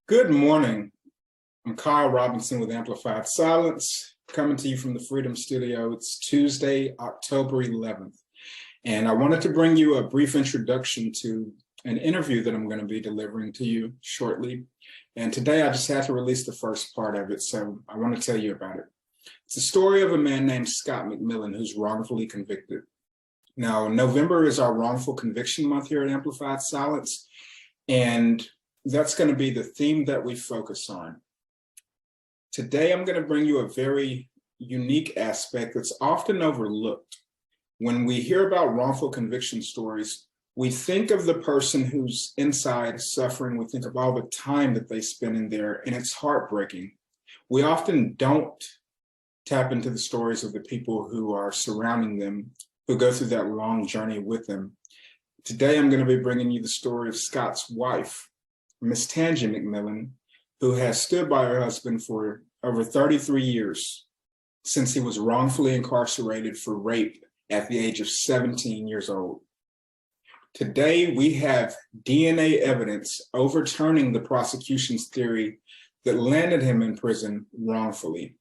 Good morning. I'm Kyle Robinson with Amplified Silence, coming to you from the Freedom Studio. It's Tuesday, October 11th, and I wanted to bring you a brief introduction to an interview that I'm going to be delivering to you shortly. And today I just had to release the first part of it, so I want to tell you about it. It's a story of a man named Scott McMillan who's wrongfully convicted. Now, November is our wrongful conviction month here at Amplified Silence, and that's going to be the theme that we focus on. Today, I'm going to bring you a very unique aspect that's often overlooked. When we hear about wrongful conviction stories, we think of the person who's inside suffering. We think of all the time that they spend in there, and it's heartbreaking. We often don't tap into the stories of the people who are surrounding them, who go through that long journey with them. Today, I'm going to be bringing you the story of Scott's wife, Miss Tangie Macmillan, who has stood by her husband for over 33 years since he was wrongfully incarcerated for rape at the age of 17 years old. Today, we have DNA evidence overturning the prosecution's theory that landed him in prison wrongfully.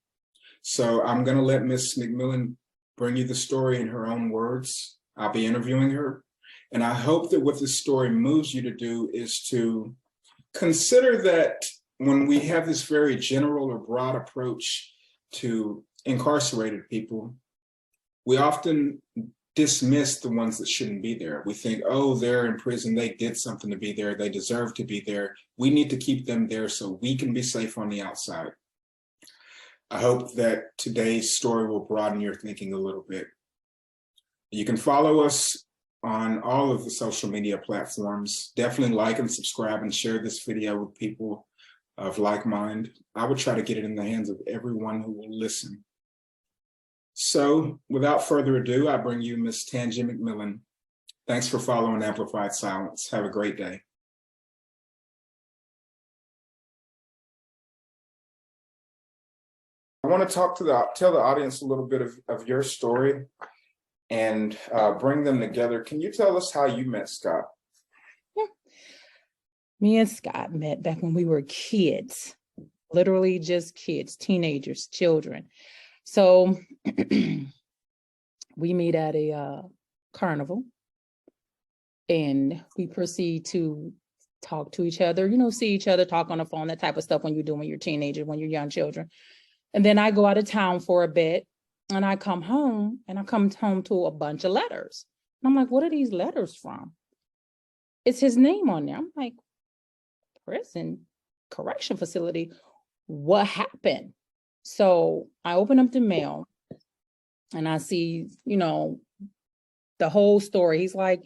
So I'm going to let Miss Macmillan bring you the story in her own words. I'll be interviewing her. And I hope that what this story moves you to do is to consider that when we have this very general or broad approach to incarcerated people, we often dismiss the ones that shouldn't be there. We think, oh, they're in prison, they did something to be there, they deserve to be there. We need to keep them there so we can be safe on the outside. I hope that today's story will broaden your thinking a little bit. You can follow us on all of the social media platforms. Definitely like and subscribe and share this video with people of like mind. I would try to get it in the hands of everyone who will listen. So without further ado, I bring you Miss Tangie Macmillan. Thanks for following Amplified Silence. Have a great day. I want to tell the audience a little bit of your story and bring them together. Can you tell us how you met Scott? Yeah. Me and Scott met back when we were kids, literally just kids, teenagers, children. So we meet at a carnival and we proceed to talk to each other, see each other, talk on the phone, that type of stuff when you do when you're teenagers, when you're young children. And then I go out of town for a bit. And I come home to a bunch of letters. And I'm like, what are these letters from? It's his name on there. I'm like, prison, correction facility, what happened? So I open up the mail and I see, the whole story. He's like,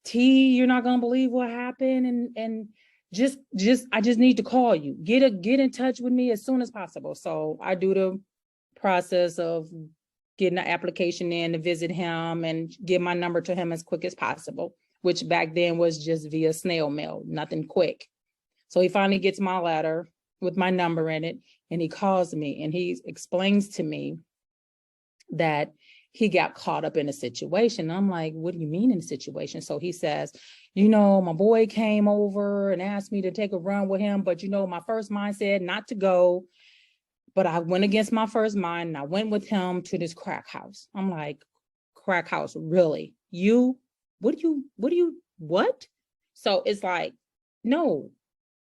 T, you're not gonna believe what happened. And just I just need to call you. Get in touch with me as soon as possible. So I do the process of getting an application in to visit him and give my number to him as quick as possible, which back then was just via snail mail, nothing quick. So he finally gets my letter with my number in it and he calls me and he explains to me that he got caught up in a situation. I'm like, what do you mean in a situation? So he says, my boy came over and asked me to take a run with him, but my first mind said not to go. But I went against my first mind and I went with him to this crack house. I'm like, crack house, really? What? So it's like, no,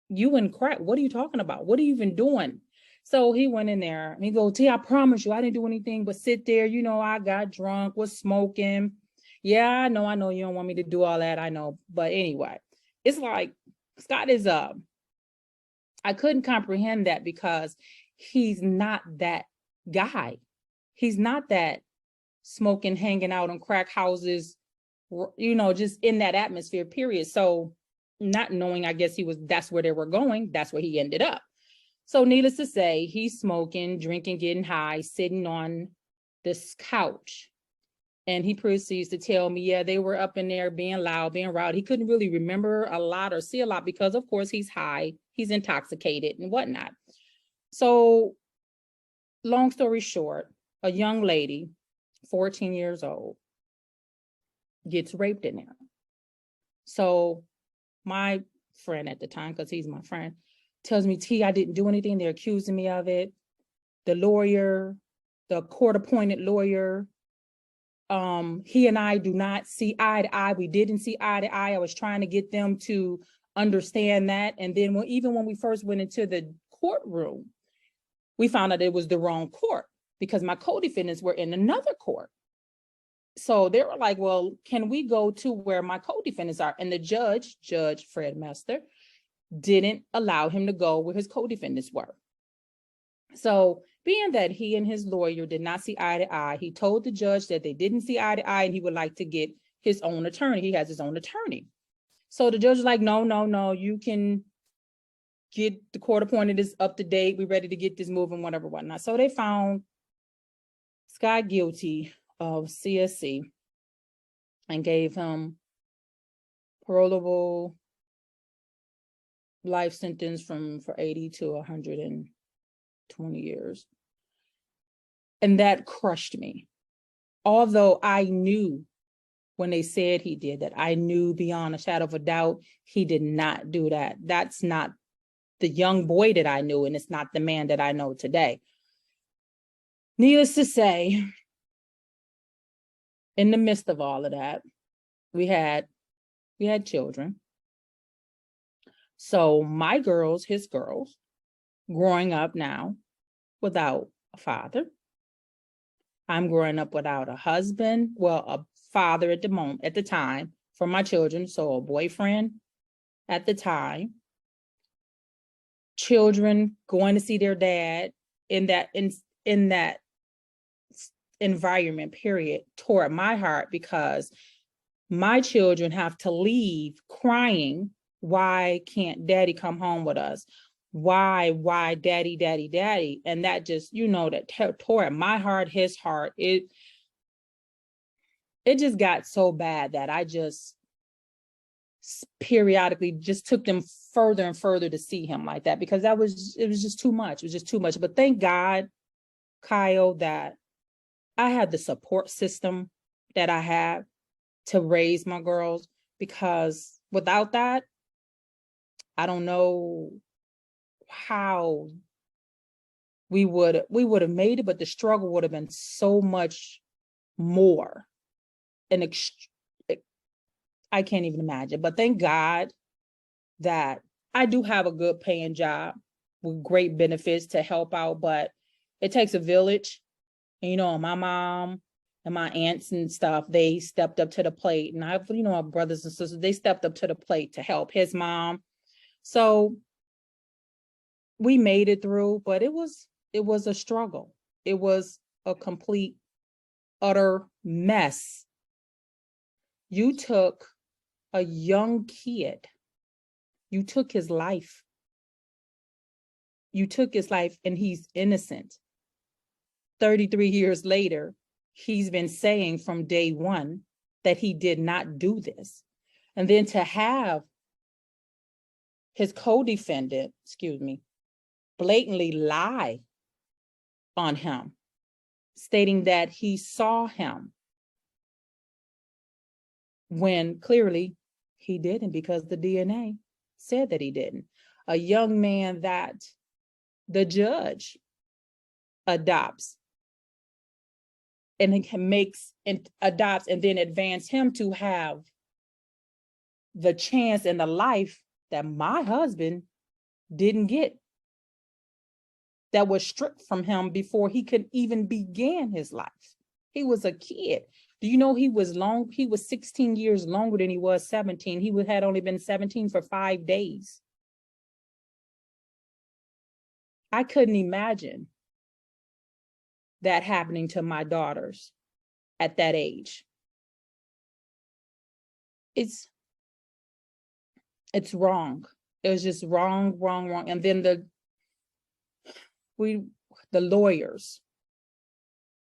you and crack, what are you talking about? What are you even doing? So he went in there and he goes, T, I promise you, I didn't do anything but sit there. I got drunk, was smoking. Yeah, I know you don't want me to do all that. I know. But anyway, it's like, Scott is, I couldn't comprehend that because he's not that guy. He's not that smoking, hanging out in crack houses, just in that atmosphere, period. So not knowing, I guess that's where they were going. That's where he ended up. So needless to say, he's smoking, drinking, getting high, sitting on this couch. And he proceeds to tell me, yeah, they were up in there being loud, being rowdy. He couldn't really remember a lot or see a lot because, of course, he's high, he's intoxicated and whatnot. So long story short, a young lady, 14 years old, gets raped in there. So my friend at the time, because he's my friend, tells me, T, I didn't do anything. They're accusing me of it. The lawyer, the court-appointed lawyer, he and I do not see eye to eye. We didn't see eye to eye. I was trying to get them to understand that. And then even when we first went into the courtroom, we found out it was the wrong court because my co-defendants were in another court. So they were like, well, can we go to where my co-defendants are? And the Judge Fred Mester, didn't allow him to go where his co-defendants were. So being that he and his lawyer did not see eye to eye, he told the judge that they didn't see eye to eye and he would like to get his own attorney. He has his own attorney. So the judge was like, no, you can get the court appointed is up to date. We're ready to get this moving, whatnot. So they found Scott guilty of CSC and gave him parolable life sentence for 80 to 120 years. And that crushed me. Although I knew when they said he did that, I knew beyond a shadow of a doubt, he did not do that. That's not the young boy that I knew, and it's not the man that I know today. Needless to say, in the midst of all of that, we had children. So my girls, his girls, growing up now without a father. I'm growing up without a husband, well, a father at the time for my children, so a boyfriend at the time. Children going to see their dad in that environment, period, tore at my heart because my children have to leave crying, why can't daddy come home with us? Why daddy? And that just, that tore at my heart, his heart. It just got so bad that I just periodically just took them further and further to see him like that, because it was just too much. It was just too much. But thank God, Kyle, that I had the support system that I have to raise my girls, because without that, I don't know how we would have made it, but the struggle would have been so much more. And I can't even imagine. But thank God that I do have a good paying job with great benefits to help out, but it takes a village. And, my mom and my aunts and stuff, they stepped up to the plate. And I, our brothers and sisters, they stepped up to the plate to help his mom. So we made it through, but it was a struggle. It was a complete, utter mess. You took a young kid, you took his life. You took his life and he's innocent. 33 years later, he's been saying from day one that he did not do this. And then to have his co-defendant, blatantly lie on him, stating that he saw him when clearly he didn't, because the DNA said that he didn't. A young man that the judge adopts and adopts and then advance him to have the chance and the life that my husband didn't get, that was stripped from him before he could even begin his life. He was a kid. Do you know he was 16 years longer than he was 17. He had only been 17 for 5 days. I couldn't imagine that happening to my daughters at that age. It's wrong. It was just wrong. And then the lawyers,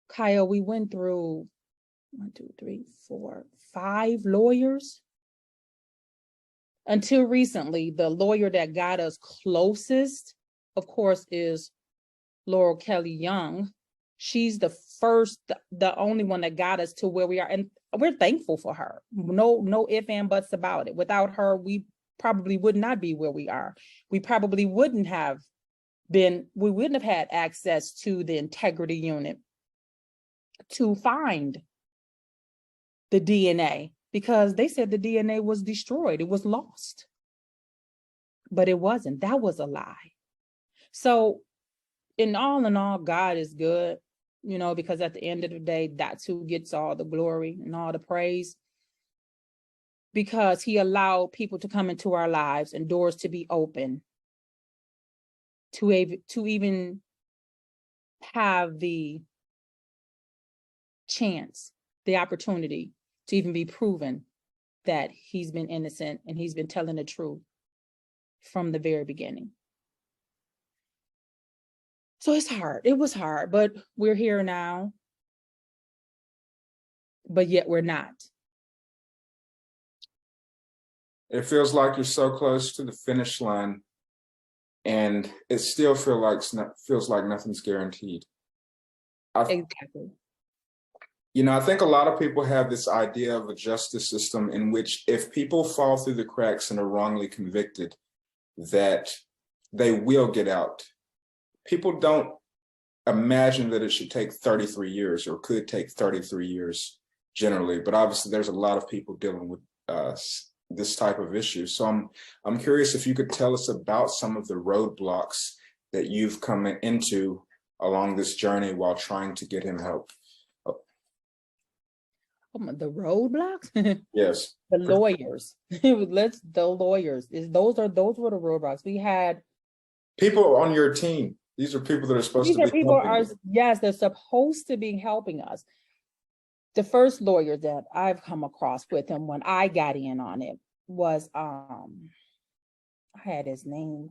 Kyle, we went through 1, 2, 3, 4, 5 lawyers. Until recently, the lawyer that got us closest, of course, is Laurel Kelly Young. She's the only one that got us to where we are. And we're thankful for her. No ifs and buts about it. Without her, we probably would not be where we are. We probably wouldn't have had access to the integrity unit to find the DNA, because they said the DNA was destroyed, it was lost. But it wasn't. That was a lie. So in all, God is good, you know, because at the end of the day, that's who gets all the glory and all the praise, because he allowed people to come into our lives and doors to be open to even have the chance, the opportunity to even be proven that he's been innocent and he's been telling the truth from the very beginning. So it's hard. It was hard, but we're here now. But yet we're not. It feels like you're so close to the finish line, and it still feels like nothing's guaranteed. Exactly. You know, I think a lot of people have this idea of a justice system in which if people fall through the cracks and are wrongly convicted, that they will get out. People don't imagine that it should take 33 years or could take 33 years generally, but obviously there's a lot of people dealing with this type of issue. So I'm curious if you could tell us about some of the roadblocks that you've come into along this journey while trying to get him help. The roadblocks? Yes. The lawyers. The lawyers. Those were the roadblocks. We had people on your team. These are people that are supposed to be people helping you. Yes, they're supposed to be helping us. The first lawyer that I've come across with him when I got in on it was I had his name,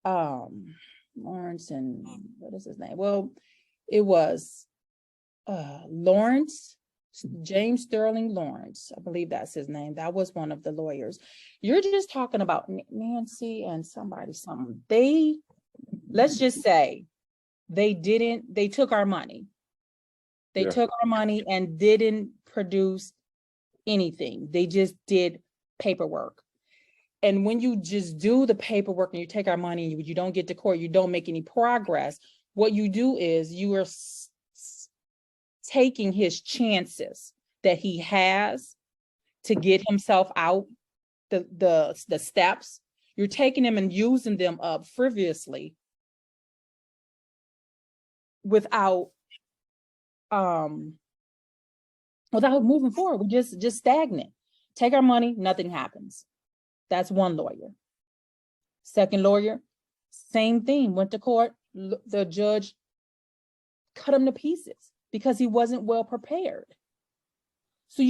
Lawrence, and what is his name? Well, it was Lawrence, James Sterling Lawrence, I believe that's his name. That was one of the lawyers. You're just talking about Nancy and something. Let's just say they took our money. They took our money and didn't produce anything. They just did paperwork. And when you just do the paperwork and you take our money and you don't get to court, you don't make any progress, what you do is you are taking his chances that he has to get himself out the steps. You're taking them and using them up frivolously without moving forward. We just stagnant. Take our money, nothing happens. That's one lawyer. Second lawyer, same thing, went to court. The judge cut him to pieces because he wasn't well prepared. So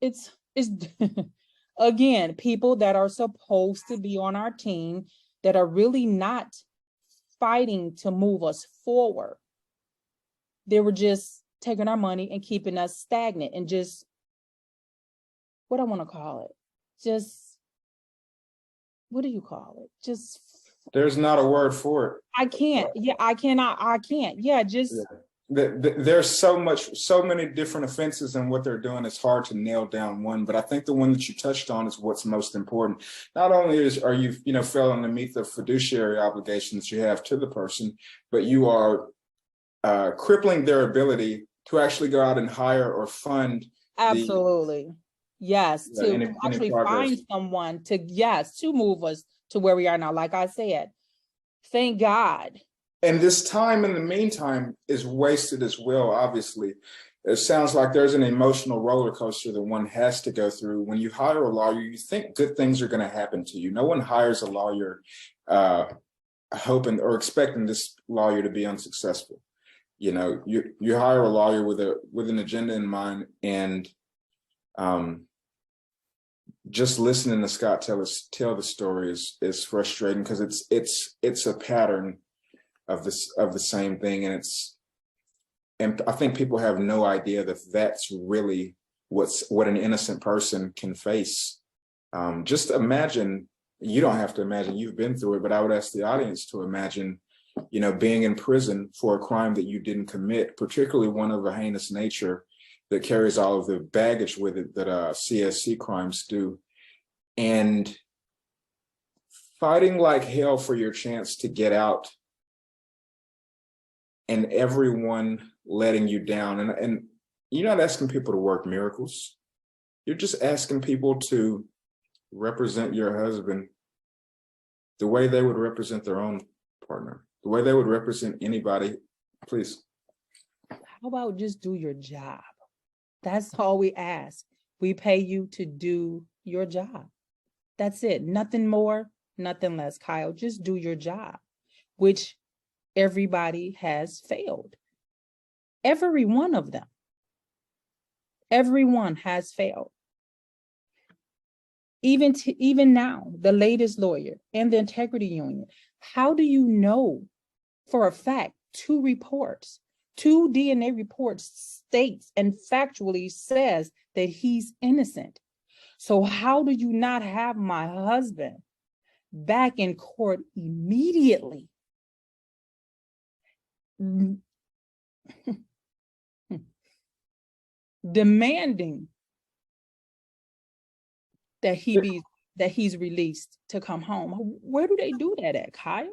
it's again, people that are supposed to be on our team that are really not fighting to move us forward. They were just taking our money and keeping us stagnant and just, what I want to call it, what do you call it? Just. There's not a word for it. I can't. Yeah, I can't. Yeah, just. Yeah. There's so many different offenses, and what they're doing, it's hard to nail down one. But I think the one that you touched on is what's most important. Not only are you failing to meet the fiduciary obligations you have to the person, but you are crippling their ability to actually go out and hire or fund. Absolutely. Yes, to actually find someone to move us to where we are now. Like I said, thank God. And this time in the meantime is wasted as well, obviously. It sounds like there's an emotional roller coaster that one has to go through. When you hire a lawyer, you think good things are going to happen to you. No one hires a lawyer hoping or expecting this lawyer to be unsuccessful. You know, you hire a lawyer with an agenda in mind, and just listening to Scott tell the story is frustrating, because it's a pattern of the same thing, and I think people have no idea that that's really what an innocent person can face. Just imagine. You don't have to imagine, you've been through it, but I would ask the audience to imagine, being in prison for a crime that you didn't commit, particularly one of a heinous nature that carries all of the baggage with it that CSC crimes do. and fighting like hell for your chance to get out, and everyone letting you down. And you're not asking people to work miracles. You're just asking people to represent your husband the way they would represent their own partner, the way they would represent anybody. Please. How about just do your job? That's all we ask. We pay you to do your job. That's it. Nothing more, nothing less, Kyle. Just do your job, which everybody has failed. Every one of them. Everyone has failed. Even now, the latest lawyer and the integrity union, how do you know for a fact two DNA reports states and factually says that he's innocent? So how do you not have my husband back in court immediately? Demanding that he's released to come home. Where do they do that at, Kyle?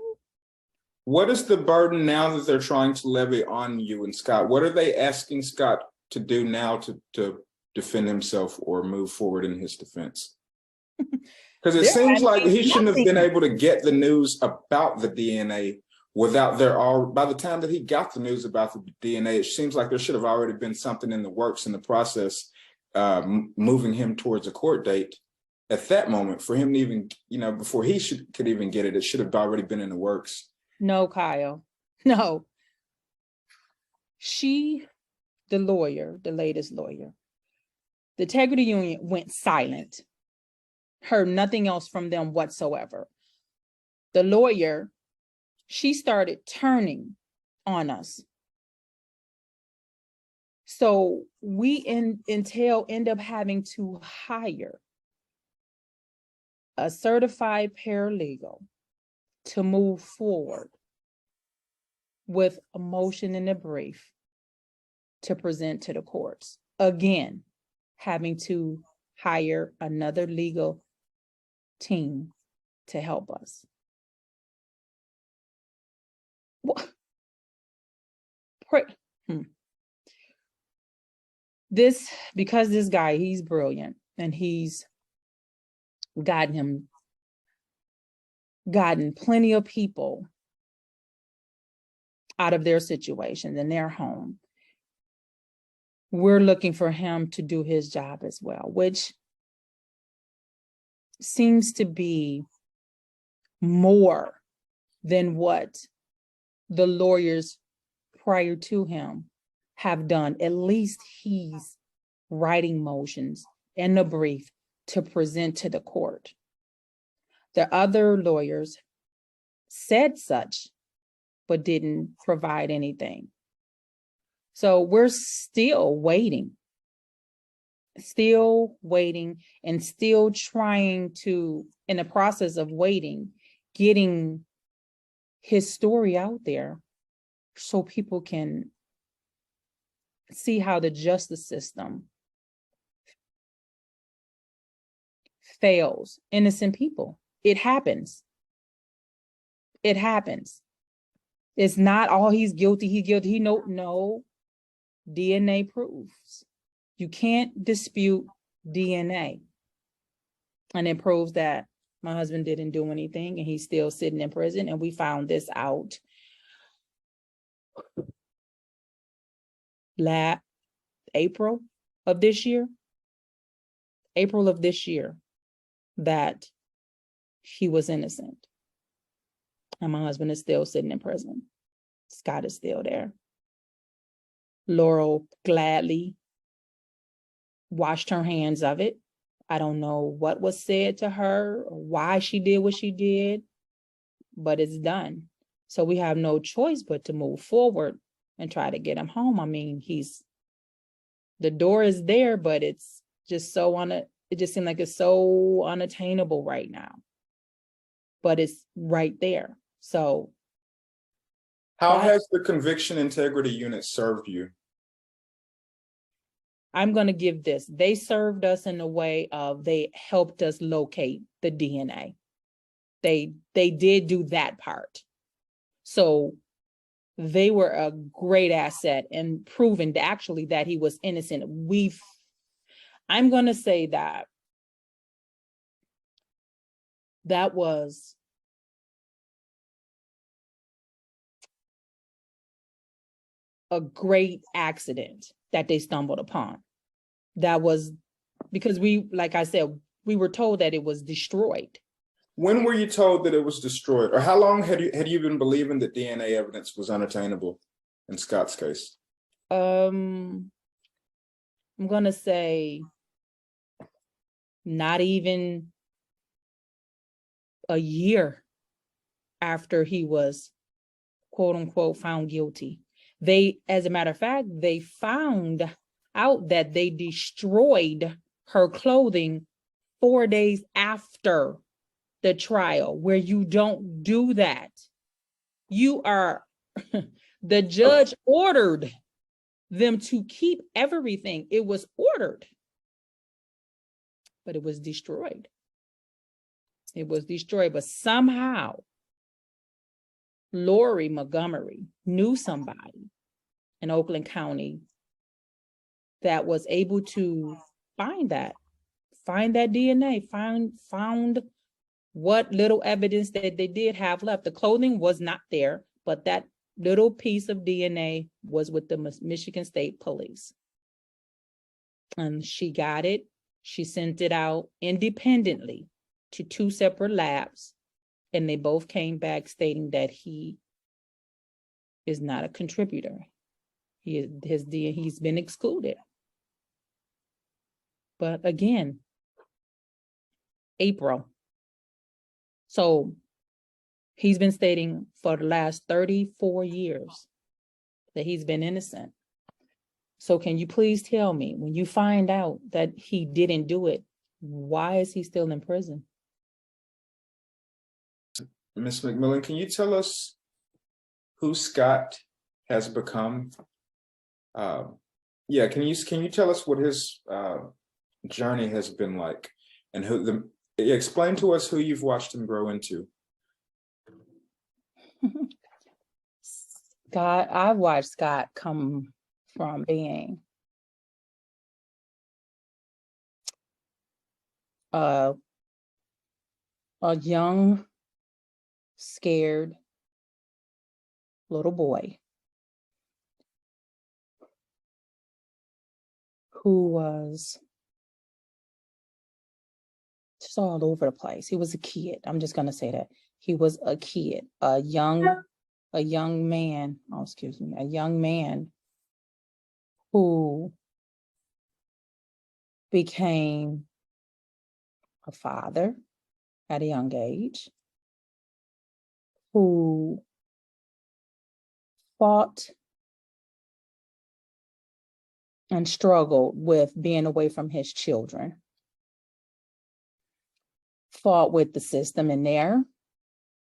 What is the burden now that they're trying to levy on you and Scott? What are they asking Scott to do now to defend himself or move forward in his defense? Because it seems like he shouldn't have been able to get the news about the DNA without by the time that he got the news about the DNA, it seems like there should have already been something in the works in the process, moving him towards a court date. At that moment, for him to even, before he could even get it, it should have already been in the works. No, Kyle, no. The lawyer, the latest lawyer, the integrity union went silent, heard nothing else from them whatsoever. The lawyer, she started turning on us. So we end up having to hire a certified paralegal to move forward with a motion in a brief to present to the courts. Again, having to hire another legal team to help us. What? Because this guy, he's brilliant, and he's gotten plenty of people out of their situations in their home. We're looking for him to do his job as well, which seems to be more than what the lawyers prior to him have done. At least he's writing motions in a brief to present to the court. The other lawyers said such, but didn't provide anything. So we're still waiting and still trying to, in the process of waiting, getting his story out there so people can see how the justice system fails innocent people. It happens. It happens. It's not all he's guilty. No, DNA proves. You can't dispute DNA. And it proves that my husband didn't do anything and he's still sitting in prison. And we found this out April of this year, that he was innocent. And my husband is still sitting in prison. Scott is still there. Laurel gladly washed her hands of it. I don't know what was said to her or why she did what she did, but it's done. So we have no choice but to move forward and try to get him home. I mean, the door is there, but it's just it just seems like it's so unattainable right now, but it's right there. So how has the conviction integrity unit served you? I'm going to give this. They served us in a way of they helped us locate the DNA. They did do that part. So they were a great asset in proving actually that he was innocent. I'm going to say that was a great accident that they stumbled upon. That was because like I said, we were told that it was destroyed. When were you told that it was destroyed? Or how long had you been believing that DNA evidence was unattainable in Scott's case? I'm gonna say not even a year after he was quote unquote found guilty. As a matter of fact, they found out that they destroyed her clothing 4 days after the trial, where you don't do that. The judge ordered them to keep everything. It was ordered, but it was destroyed. It was destroyed, but somehow Lori Montgomery knew somebody in Oakland County that was able to find that DNA, found what little evidence that they did have left. The clothing was not there, but that little piece of DNA was with the Michigan State Police. And she got it. She sent it out independently to 2 separate labs, and they both came back stating that he is not a contributor. He's been excluded. But again, April. So he's been stating for the last 34 years that he's been innocent. So can you please tell me, when you find out that he didn't do it, why is he still in prison? Ms. Macmillan, can you tell us who Scott has become? Can you tell us what his journey has been like, and explain to us who you've watched him grow into? Scott, I've watched Scott come from being a young, scared little boy who was just all over the place. He was a kid. I'm just going to say that. He was a kid, a young man who became a father at a young age, who fought and struggled with being away from his children, fought with the system in there.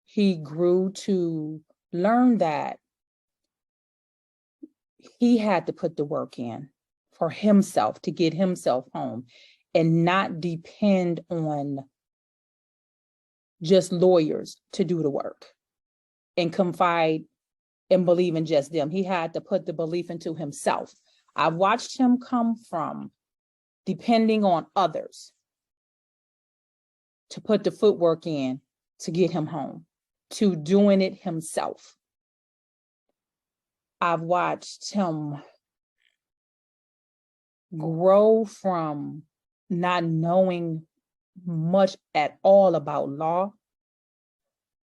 He grew to learn that he had to put the work in for himself to get himself home and not depend on just lawyers to do the work and confide and believe in just them. He had to put the belief into himself. I've watched him come from depending on others to put the footwork in to get him home, to doing it himself. I've watched him grow from not knowing much at all about law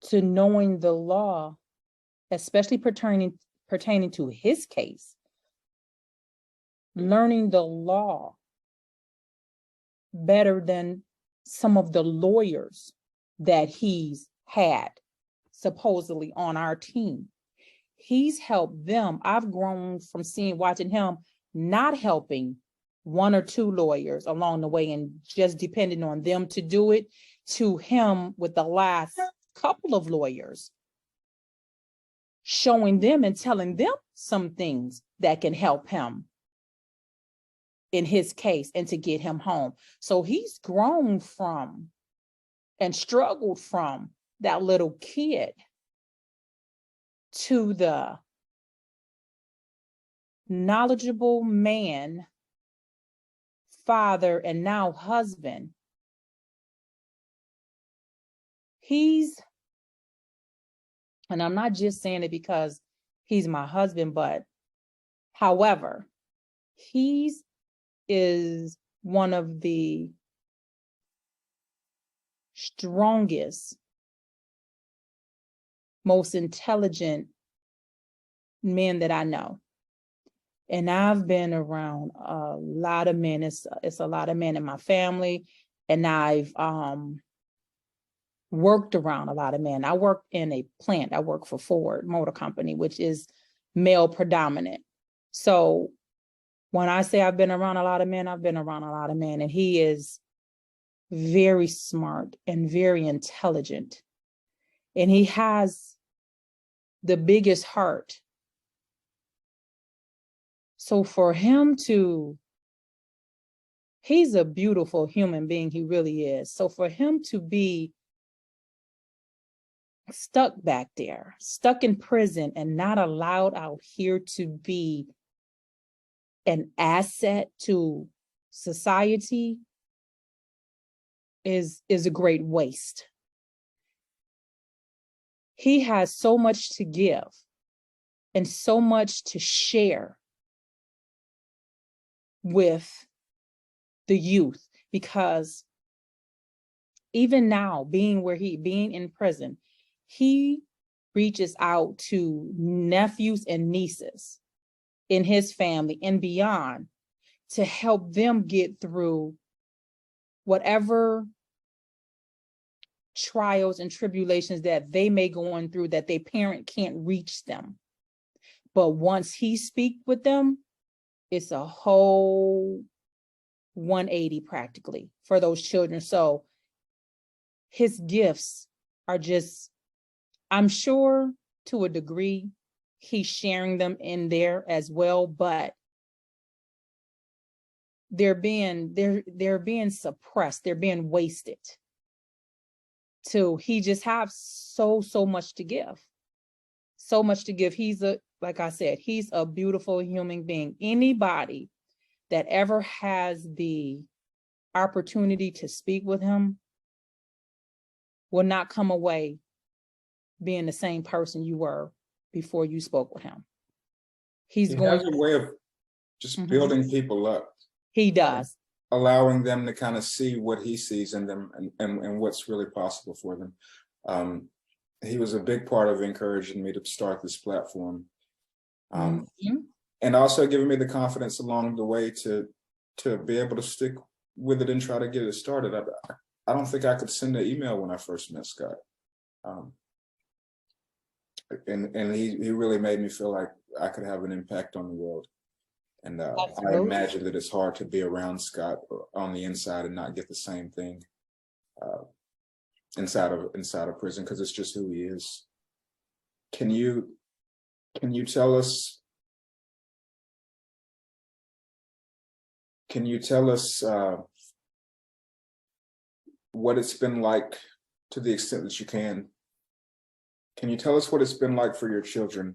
to knowing the law, especially pertaining to his case, learning the law better than some of the lawyers that he's had supposedly on our team. He's helped them. I've grown from watching him not helping 1 or 2 lawyers along the way and just depending on them to do it, to him with the last couple of lawyers, showing them and telling them some things that can help him in his case and to get him home. So he's grown from and struggled from that little kid to the knowledgeable man, father, and now husband. And I'm not just saying it because he's my husband, but however, he is one of the strongest, most intelligent men that I know. And I've been around a lot of men. It's a lot of men in my family. And I've worked around a lot of men. I work in a plant. I work for Ford Motor Company, which is male predominant. So when I say I've been around a lot of men, I've been around a lot of men. And he is very smart and very intelligent. And he has the biggest heart. So for him he's a beautiful human being, he really is. So for him to be stuck back there, stuck in prison and not allowed out here to be an asset to society is a great waste. He has so much to give and so much to share with the youth, because even now, being in prison, he reaches out to nephews and nieces in his family and beyond to help them get through whatever trials and tribulations that they may go on through, that their parent can't reach them. But once he speaks with them, it's a whole 180 practically for those children. So his gifts are just, I'm sure to a degree, he's sharing them in there as well, but they're being suppressed, they're being wasted. So he just has so much to give. So much to give. Like I said, he's a beautiful human being. Anybody that ever has the opportunity to speak with him will not come away being the same person you were before you spoke with him. He has a way of just building people up. He does. Allowing them to kind of see what he sees in them and what's really possible for them. He was a big part of encouraging me to start this platform. And also giving me the confidence along the way to be able to stick with it and try to get it started. I don't think I could send an email when I first met Scott. And he really made me feel like I could have an impact on the world. And I imagine that it's hard to be around Scott on the inside and not get the same thing inside of prison, because it's just who he is. Can you tell us? Can you tell us what it's been like, to the extent that you can? Can you tell us what it's been like for your children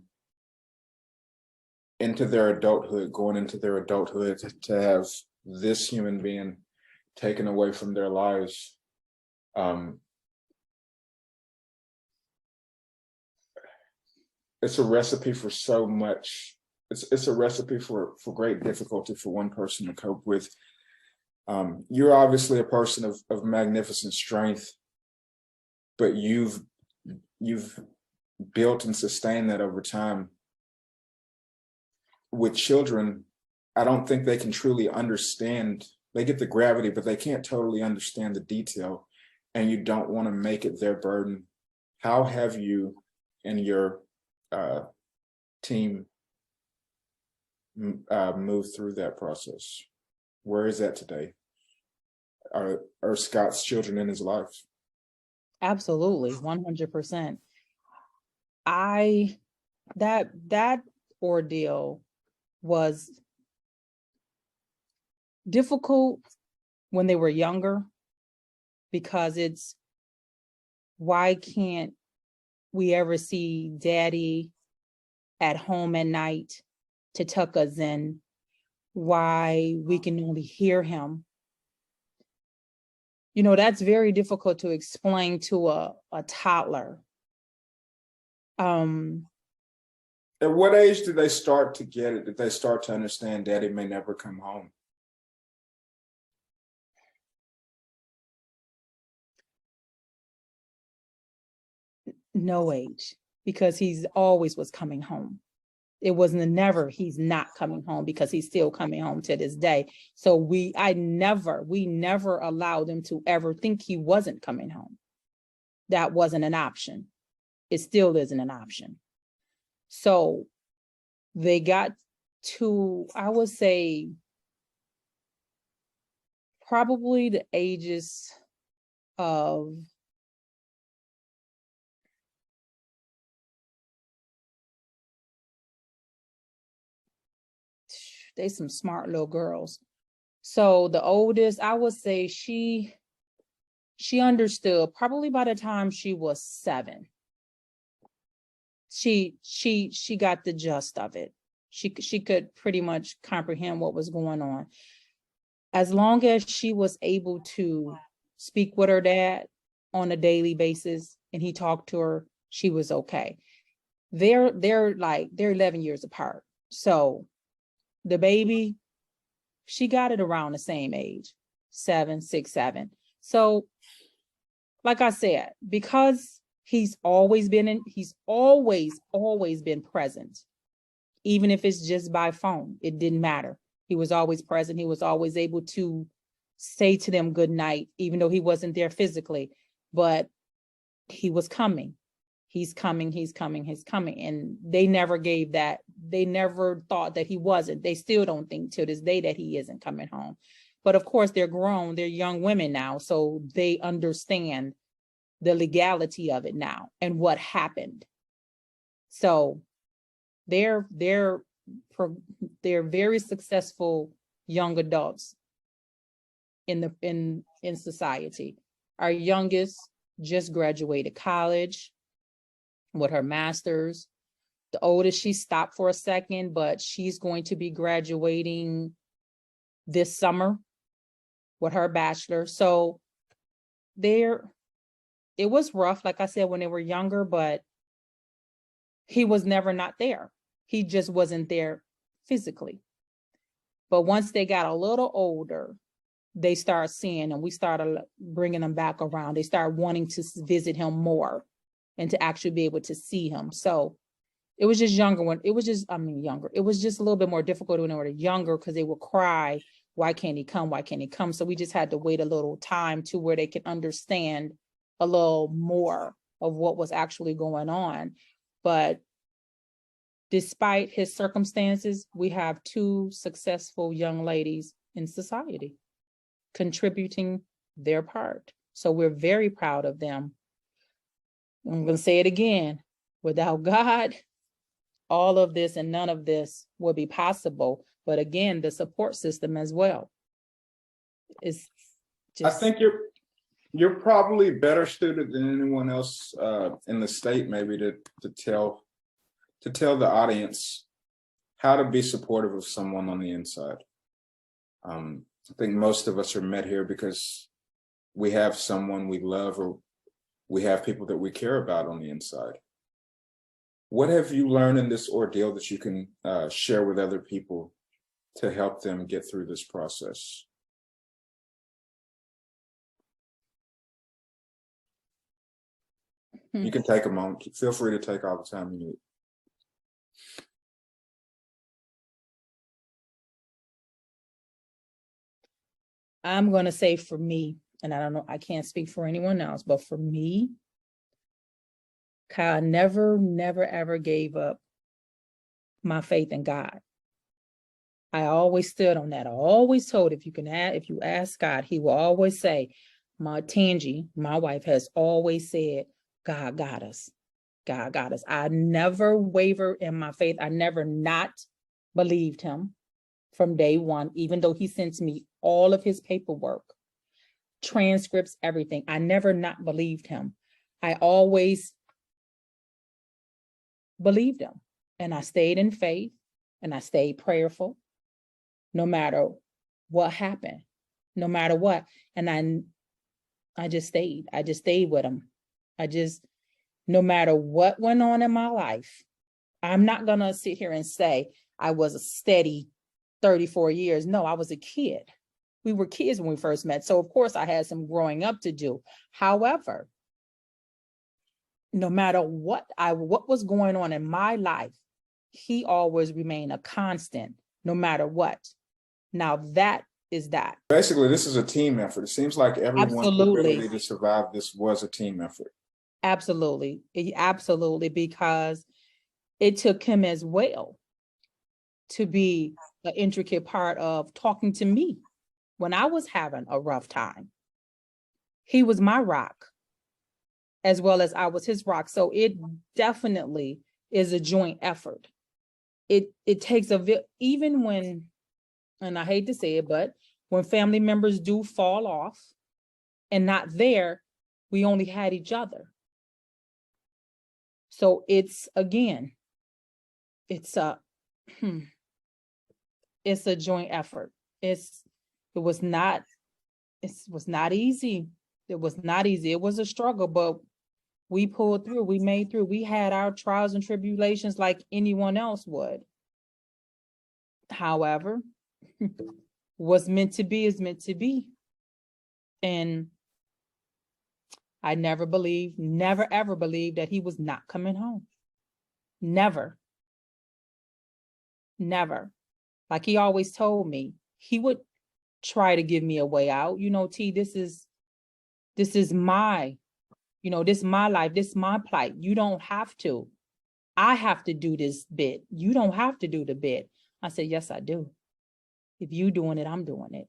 into their adulthood, going into their adulthood, to have this human being taken away from their lives? It's a recipe for so much. It's a recipe for great difficulty for one person to cope with. You're obviously a person of magnificent strength, but you've built and sustained that over time. With children, I don't think they can truly understand. They get the gravity, but they can't totally understand the detail, and you don't want to make it their burden. How have you and your team moved through that process? Where is that today? Are Scott's children in his life? Absolutely, 100%. That ordeal was difficult when they were younger, because it's, why can't we ever see daddy at home at night to tuck us in? Why we can only hear him? You know, that's very difficult to explain to a toddler. At what age did they start to get it? Did they start to understand daddy may never come home? No age, because he's always was coming home. It wasn't never he's not coming home, because he's still coming home to this day. So we never allowed him to ever think he wasn't coming home. That wasn't an option. It still isn't an option. So they got to, I would say, probably the ages of they some smart little girls. So the oldest, I would say she understood probably by the time she was 7. She got the gist of it. She could pretty much comprehend what was going on. As long as she was able to speak with her dad on a daily basis and he talked to her, she was okay. They're 11 years apart. So the baby, she got it around the same age, 7, 6, 7. So, like I said, because he's always been present, even if it's just by phone, it didn't matter. He was always present. He was always able to say to them good night, even though he wasn't there physically, but he was coming. He's coming, he's coming, he's coming. And they never gave that. They never thought that he wasn't. They still don't think to this day that he isn't coming home. But of course, they're grown, they're young women now, so they understand the legality of it now and what happened. So they're very successful young adults in society. Our youngest just graduated college with her master's. The oldest, she stopped for a second, but she's going to be graduating this summer with her bachelor. So it was rough, like I said, when they were younger, but he was never not there. He just wasn't there physically. But once they got a little older, they started seeing, and we started bringing them back around. They started wanting to visit him more and to actually be able to see him. So it was just younger when it was just, younger. It was just a little bit more difficult when they were younger, because they would cry, why can't he come? Why can't he come? So we just had to wait a little time to where they could understand a little more of what was actually going on. But despite his circumstances, we have 2 successful young ladies in society contributing their part. So we're very proud of them. I'm going to say it again. Without God, all of this and none of this would be possible. But again, the support system as well is just. I think you're probably better suited than anyone else in the state, maybe to tell the audience how to be supportive of someone on the inside. I think most of us are met here because we have someone we love, or we have people that we care about on the inside. What have you learned in this ordeal that you can share with other people to help them get through this process? You can take a moment. Feel free to take all the time you need. I'm going to say for me, and I don't know, I can't speak for anyone else, but for me, I never, ever gave up my faith in God. I always stood on that. I always told, if you ask God, he will always say, Tangie, my wife, has always said, God got us. God got us. I never wavered in my faith. I never not believed him from day one, even though he sent me all of his paperwork, transcripts, everything. I never not believed him. I always believed him, and I stayed in faith, and I stayed prayerful, no matter what happened, no matter what. And I just stayed. I just stayed with him. No matter what went on in my life, I'm not gonna sit here and say I was a steady 34 years. No, I was a kid. We were kids when we first met. So of course I had some growing up to do. However, no matter what was going on in my life, he always remained a constant, no matter what. Now that is that. Basically, this is a team effort. It seems like everyone's Absolutely. ability to survive this was a team effort. Absolutely. Absolutely, because it took him as well to be an intricate part of talking to me when I was having a rough time. He was my rock, as well as I was his rock. So it definitely is a joint effort. It takes even when, and I hate to say it, but when family members do fall off and not there, we only had each other. So it's, again, it's a joint effort. It was not easy. It was not easy. It was a struggle, but we pulled through. We made through. We had our trials and tribulations like anyone else would. However, what's meant to be is meant to be. And I never ever believed that he was not coming home. Never. Never. Like he always told me, he would try to give me a way out. You know, T, this is my, this is my life. This is my plight. You don't have to. I have to do this bit. You don't have to do the bit. I said, yes, I do. If you doing it, I'm doing it.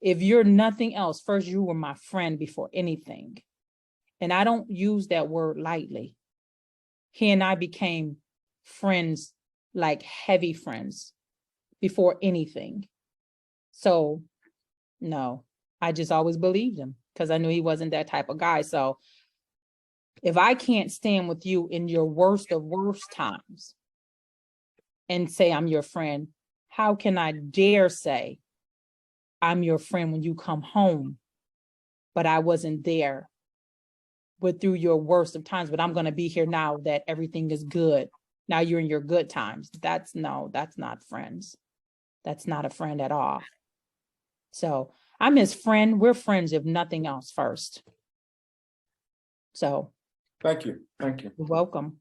If you're nothing else, first, you were my friend before anything. And I don't use that word lightly. He and I became friends, like heavy friends, before anything. So no, I just always believed him because I knew he wasn't that type of guy. So if I can't stand with you in your worst of worst times and say I'm your friend, how can I dare say I'm your friend when you come home, but I wasn't there through your worst of times, but I'm going to be here now that everything is good. Now you're in your good times. That's not friends. That's not a friend at all. So I'm his friend. We're friends, if nothing else, first. So. Thank you. Thank you. You're welcome.